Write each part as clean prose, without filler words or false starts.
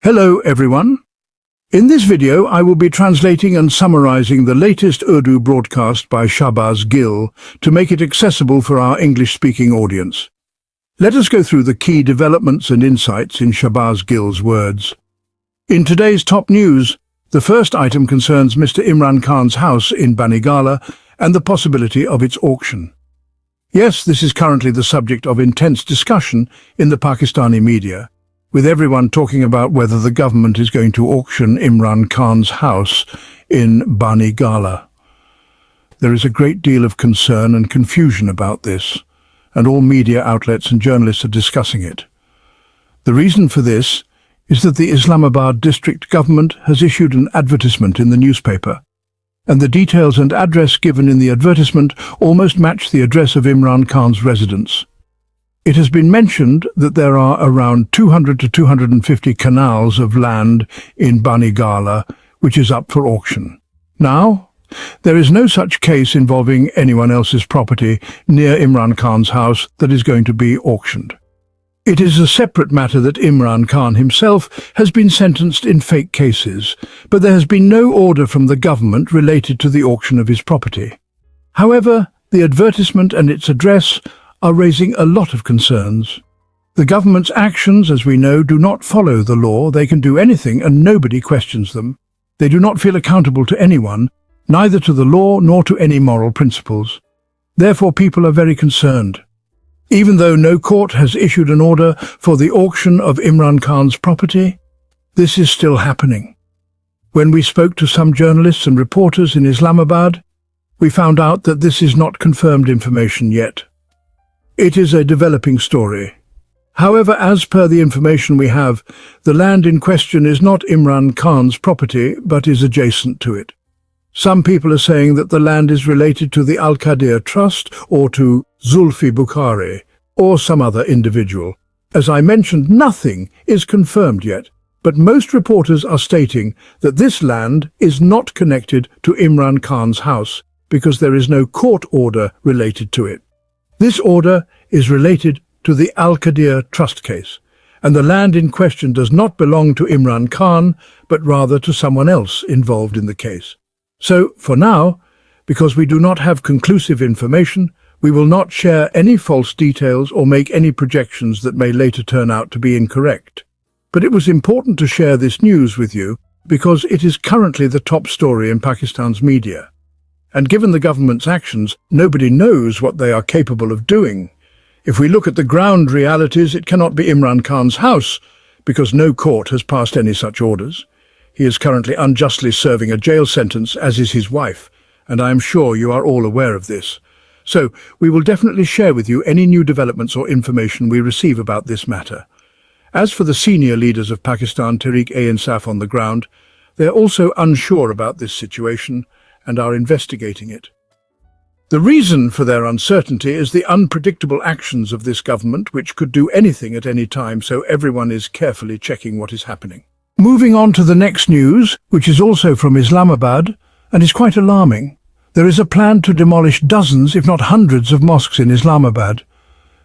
Hello everyone. In this video I will be translating and summarizing the latest Urdu broadcast by Shahbaz Gill to make it accessible for our English-speaking audience. Let us go through the key developments and insights in Shahbaz Gill's words. In today's top news, the first item concerns Mr. Imran Khan's house in Banigala and the possibility of its auction. Yes, this is currently the subject of intense discussion in the Pakistani media, with everyone talking about whether the government is going to auction Imran Khan's house in Banigala. There is a great deal of concern and confusion about this, and all media outlets and journalists are discussing it. The reason for this is that the Islamabad district government has issued an advertisement in the newspaper, and the details and address given in the advertisement almost match the address of Imran Khan's residence. It has been mentioned that there are around 200 to 250 canals of land in Banigala, which is up for auction. Now, there is no such case involving anyone else's property near Imran Khan's house that is going to be auctioned. It is a separate matter that Imran Khan himself has been sentenced in fake cases, but there has been no order from the government related to the auction of his property. However, the advertisement and its address are raising a lot of concerns. The government's actions, as we know, do not follow the law. They can do anything and nobody questions them. They do not feel accountable to anyone, neither to the law nor to any moral principles. Therefore, people are very concerned. Even though no court has issued an order for the auction of Imran Khan's property, this is still happening. When we spoke to some journalists and reporters in Islamabad, we found out that this is not confirmed information yet. It is a developing story. However, as per the information we have, the land in question is not Imran Khan's property, but is adjacent to it. Some people are saying that the land is related to the Al-Qadir Trust or to Zulfi Bukhari or some other individual. As I mentioned, nothing is confirmed yet, but most reporters are stating that this land is not connected to Imran Khan's house because there is no court order related to it. This order is related to the Al-Qadir Trust case, and the land in question does not belong to Imran Khan, but rather to someone else involved in the case. So, for now, because we do not have conclusive information, we will not share any false details or make any projections that may later turn out to be incorrect. But it was important to share this news with you because it is currently the top story in Pakistan's media. And given the government's actions, nobody knows what they are capable of doing. If we look at the ground realities, it cannot be Imran Khan's house, because no court has passed any such orders. He is currently unjustly serving a jail sentence, as is his wife, and I am sure you are all aware of this. So, we will definitely share with you any new developments or information we receive about this matter. As for the senior leaders of Pakistan Tehreek-e-Insaf on the ground, they are also unsure about this situation, and are investigating it. The reason for their uncertainty is the unpredictable actions of this government, which could do anything at any time, so everyone is carefully checking what is happening. Moving on to the next news, which is also from Islamabad, and is quite alarming. There is a plan to demolish dozens, if not hundreds, of mosques in Islamabad.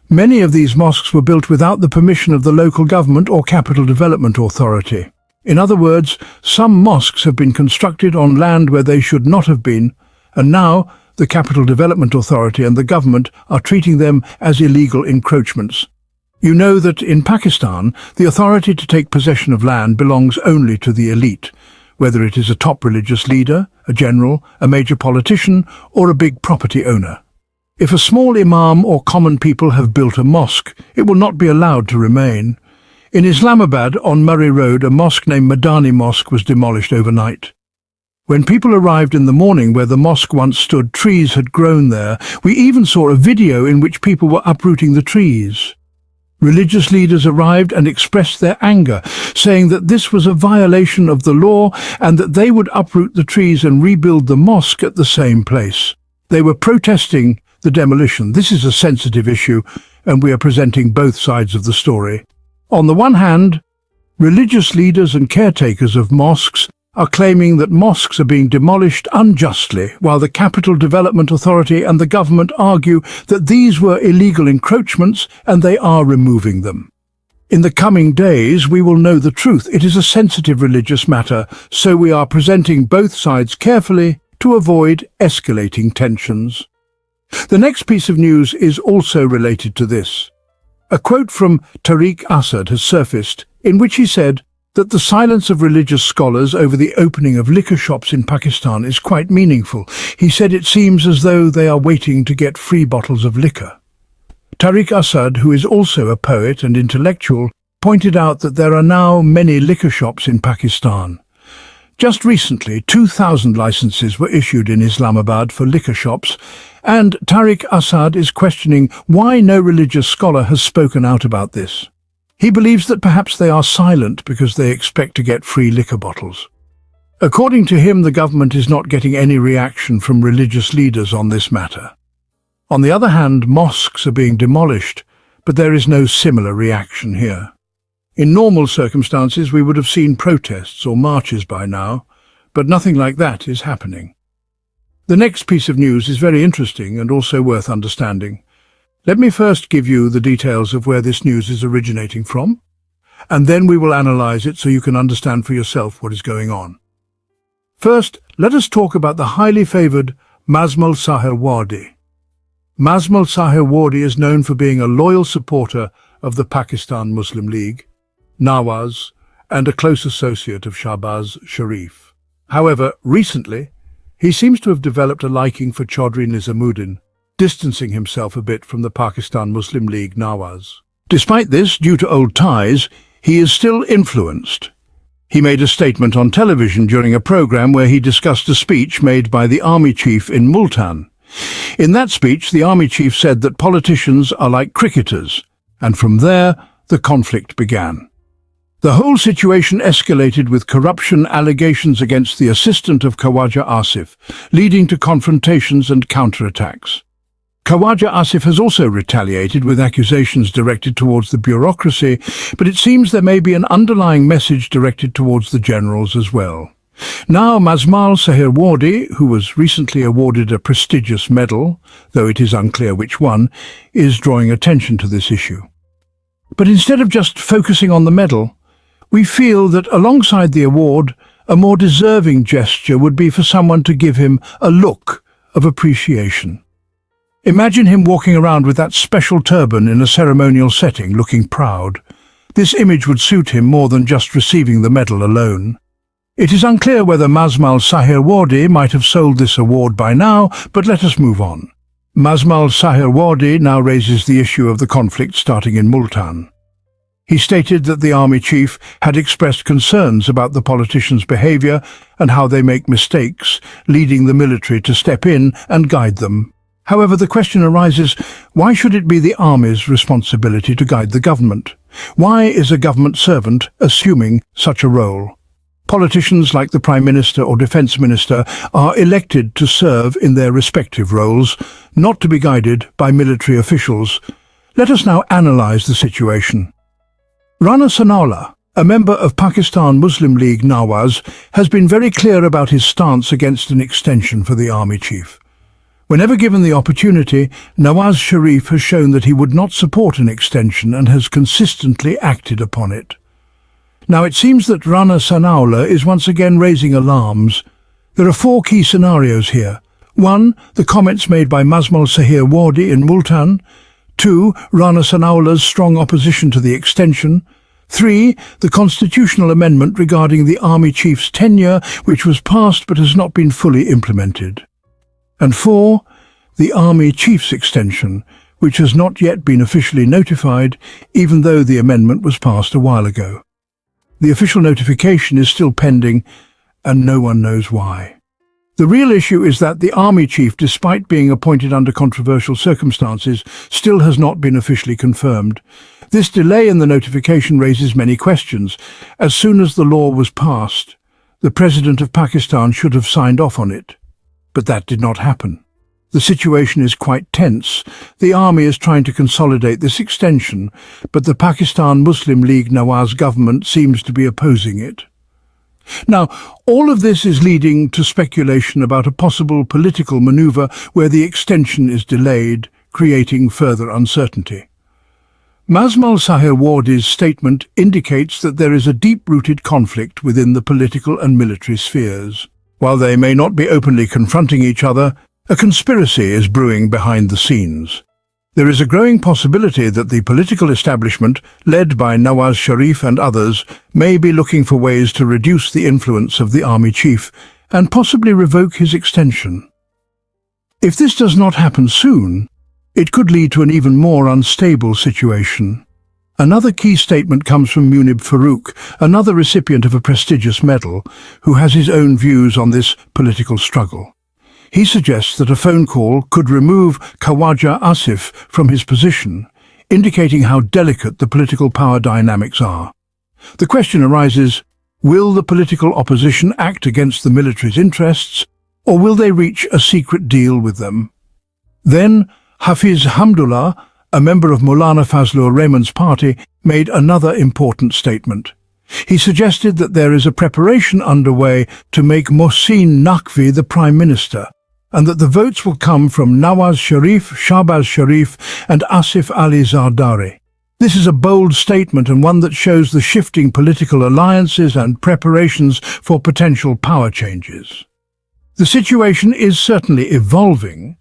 Many of these mosques were built without the permission of the local government or Capital Development Authority. In other words, some mosques have been constructed on land where they should not have been, and now the Capital Development Authority and the government are treating them as illegal encroachments. You know that in Pakistan, the authority to take possession of land belongs only to the elite, whether it is a top religious leader, a general, a major politician, or a big property owner. If a small imam or common people have built a mosque, it will not be allowed to remain. In Islamabad, on Murray Road, a mosque named Madani Mosque was demolished overnight. When people arrived in the morning where the mosque once stood, trees had grown there. We even saw a video in which people were uprooting the trees. Religious leaders arrived and expressed their anger, saying that this was a violation of the law and that they would uproot the trees and rebuild the mosque at the same place. They were protesting the demolition. This is a sensitive issue, and we are presenting both sides of the story. On the one hand, religious leaders and caretakers of mosques are claiming that mosques are being demolished unjustly, while the Capital Development Authority and the government argue that these were illegal encroachments and they are removing them. In the coming days, we will know the truth. It is a sensitive religious matter, so we are presenting both sides carefully to avoid escalating tensions. The next piece of news is also related to this. A quote from Tariq Asad has surfaced in which he said that the silence of religious scholars over the opening of liquor shops in Pakistan is quite meaningful. He said it seems as though they are waiting to get free bottles of liquor. Tariq Asad, who is also a poet and intellectual, pointed out that there are now many liquor shops in Pakistan. Just recently, 2,000 licenses were issued in Islamabad for liquor shops, and Tariq Asad is questioning why no religious scholar has spoken out about this. He believes that perhaps they are silent because they expect to get free liquor bottles. According to him, the government is not getting any reaction from religious leaders on this matter. On the other hand, mosques are being demolished, but there is no similar reaction here. In normal circumstances, we would have seen protests or marches by now, but nothing like that is happening. The next piece of news is very interesting and also worth understanding. Let me first give you the details of where this news is originating from, and then we will analyze it so you can understand for yourself what is going on. First, let us talk about the highly favored Mazmal Saharwadi. Mazmal Saharwadi is known for being a loyal supporter of the Pakistan Muslim League, Nawaz, and a close associate of Shahbaz Sharif. However, recently, he seems to have developed a liking for Chaudhry Nizamuddin, distancing himself a bit from the Pakistan Muslim League Nawaz. Despite this, due to old ties, he is still influenced. He made a statement on television during a program where he discussed a speech made by the army chief in Multan. In that speech, the army chief said that politicians are like cricketers, and from there, the conflict began. The whole situation escalated with corruption allegations against the assistant of Khawaja Asif, leading to confrontations and counterattacks. Khawaja Asif has also retaliated with accusations directed towards the bureaucracy, but it seems there may be an underlying message directed towards the generals as well. Now Mazmal Saharwadi, who was recently awarded a prestigious medal, though it is unclear which one, is drawing attention to this issue. But instead of just focusing on the medal, we feel that alongside the award, a more deserving gesture would be for someone to give him a look of appreciation. Imagine him walking around with that special turban in a ceremonial setting, looking proud. This image would suit him more than just receiving the medal alone. It is unclear whether Mazmal Saharwadi might have sold this award by now, but let us move on. Mazmal Saharwadi now raises the issue of the conflict starting in Multan. He stated that the army chief had expressed concerns about the politicians' behavior and how they make mistakes, leading the military to step in and guide them. However, the question arises, why should it be the army's responsibility to guide the government? Why is a government servant assuming such a role? Politicians like the Prime Minister or Defence Minister are elected to serve in their respective roles, not to be guided by military officials. Let us now analyse the situation. Rana Sanaullah, a member of Pakistan Muslim League Nawaz, has been very clear about his stance against an extension for the army chief. Whenever given the opportunity, Nawaz Sharif has shown that he would not support an extension and has consistently acted upon it. Now it seems that Rana Sanaullah is once again raising alarms. There are 4 key scenarios here. 1. The comments made by Mazmal Saharwadi in Multan. 2. Rana Sanaullah's strong opposition to the extension. 3. The constitutional amendment regarding the army chief's tenure, which was passed but has not been fully implemented. And 4. The army chief's extension, which has not yet been officially notified, even though the amendment was passed a while ago. The official notification is still pending, and no one knows why. The real issue is that the army chief, despite being appointed under controversial circumstances, still has not been officially confirmed. This delay in the notification raises many questions. As soon as the law was passed, the President of Pakistan should have signed off on it. But that did not happen. The situation is quite tense. The army is trying to consolidate this extension, but the Pakistan Muslim League Nawaz government seems to be opposing it. Now, all of this is leading to speculation about a possible political maneuver where the extension is delayed, creating further uncertainty. Mazmal Sahirwardi's statement indicates that there is a deep-rooted conflict within the political and military spheres. While they may not be openly confronting each other, a conspiracy is brewing behind the scenes. There is a growing possibility that the political establishment, led by Nawaz Sharif and others, may be looking for ways to reduce the influence of the army chief and possibly revoke his extension. If this does not happen soon, it could lead to an even more unstable situation. Another key statement comes from Munib Farouk, another recipient of a prestigious medal, who has his own views on this political struggle. He suggests that a phone call could remove Khawaja Asif from his position, indicating how delicate the political power dynamics are. The question arises, will the political opposition act against the military's interests, or will they reach a secret deal with them? Then, Hafiz Hamdullah, a member of Maulana Fazlur Rahman's party, made another important statement. He suggested that there is a preparation underway to make Mohsin Naqvi the Prime Minister, and that the votes will come from Nawaz Sharif, Shahbaz Sharif and Asif Ali Zardari. This is a bold statement and one that shows the shifting political alliances and preparations for potential power changes. The situation is certainly evolving,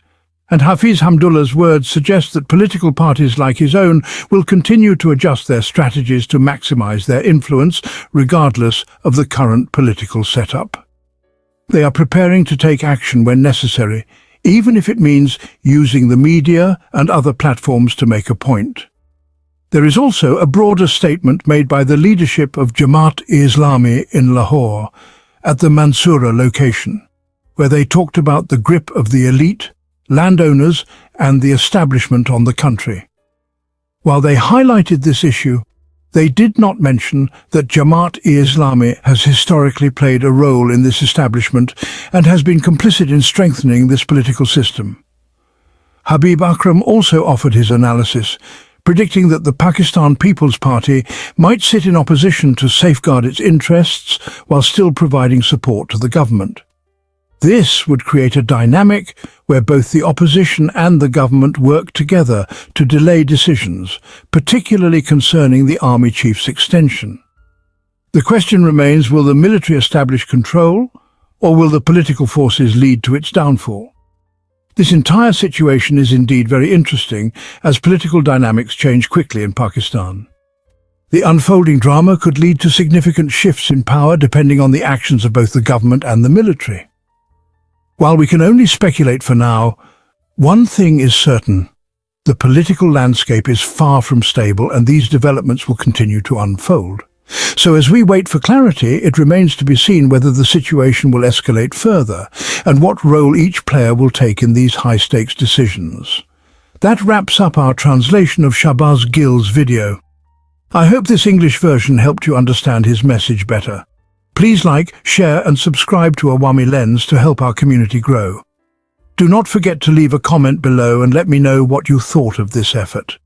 and Hafiz Hamdullah's words suggest that political parties like his own will continue to adjust their strategies to maximize their influence, regardless of the current political setup. They are preparing to take action when necessary, even if it means using the media and other platforms to make a point. There is also a broader statement made by the leadership of Jamaat-e-Islami in Lahore at the Mansoura location, where they talked about the grip of the elite, landowners and the establishment on the country. While they highlighted this issue, they did not mention that Jamaat-e-Islami has historically played a role in this establishment and has been complicit in strengthening this political system. Habib Akram also offered his analysis, predicting that the Pakistan People's Party might sit in opposition to safeguard its interests while still providing support to the government. This would create a dynamic where both the opposition and the government work together to delay decisions, particularly concerning the army chief's extension. The question remains, will the military establish control, or will the political forces lead to its downfall? This entire situation is indeed very interesting, as political dynamics change quickly in Pakistan. The unfolding drama could lead to significant shifts in power depending on the actions of both the government and the military. While we can only speculate for now, one thing is certain: the political landscape is far from stable and these developments will continue to unfold. So as we wait for clarity, it remains to be seen whether the situation will escalate further and what role each player will take in these high-stakes decisions. That wraps up our translation of Shahbaz Gill's video. I hope this English version helped you understand his message better. Please like, share and subscribe to Awami Lens to help our community grow. Do not forget to leave a comment below and let me know what you thought of this effort.